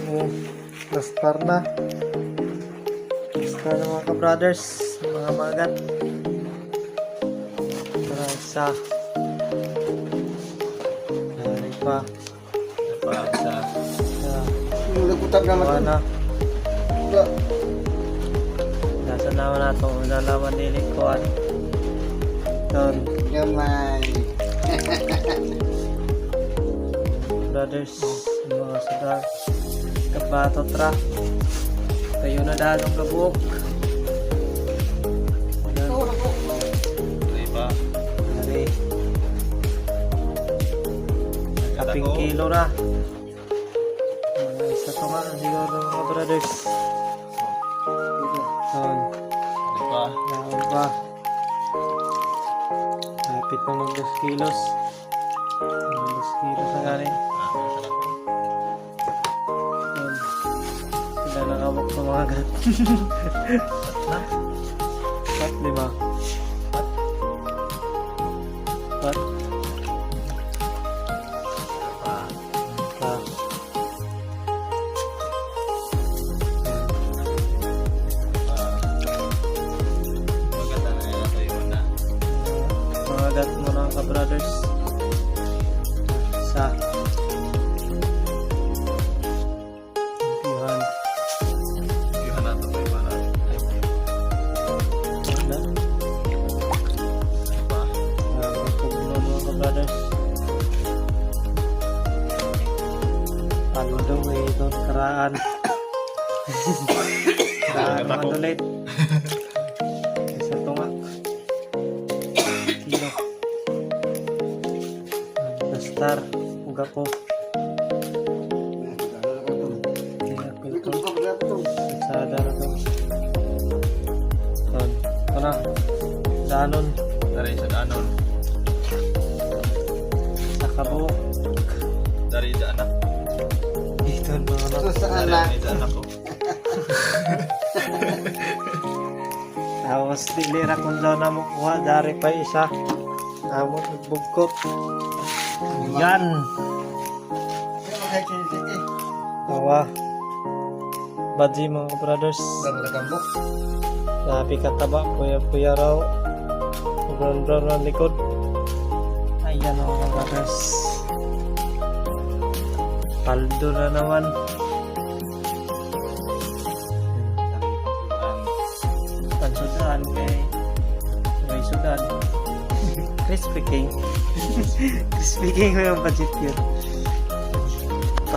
Oh, nastar na. Nastar na mga ka-brothers. Mga magat. Tara, isa. Dari pa. Isa. Isa. Nagutap naman Dalawa ito. na. Wala. Nasa naman na itong nalaman nilikuan. Doon. Gamay. Brothers, mga sadar. Kabato tra. Kayo na dahil ng labok. Ayan. Oo, ako. Iba. Dari. Kaping kilo na. Mga isa to nga siguro mga brothers. Doon. Iba. Naon pa. Lapit na ng 2 kilos. 2 kilos na galing. Doon. Sila nakabok sa mga gat. Pat, 5. Pat. Pa. Maganda na yan. Ito yun na. Mga gat mo na ka brothers. Sa. Pihan. Iyan na ito. Iba na. Wala. Iba. Pagpunan mga ka brothers. Paldo ito. Karaan. Karaan mga dulit. Isa tungak. Kilo. Dastar. Uga po. Kaya Ito pinto. pa pala ito. Sada na to. Ton. Ito na. Danon. Dari sa danon. Sa kabuok. Dari sa anak. Dito mga Ito anak. sa Dari anak. sa anak ko. Tapos dilira kung daw na makuha. Dari pa isa. Amot nagbugkot. Yan. Sino mga kinititi? Tawa. Badji mga brothers. Bago nagambok. Sabi kataba. Puya-puya raw. Brown-brown ang likod. Ayan mga brothers. Paldo na naman. Pansudan kay may sudan. Crispy King. Crispy King ko yung budget yun.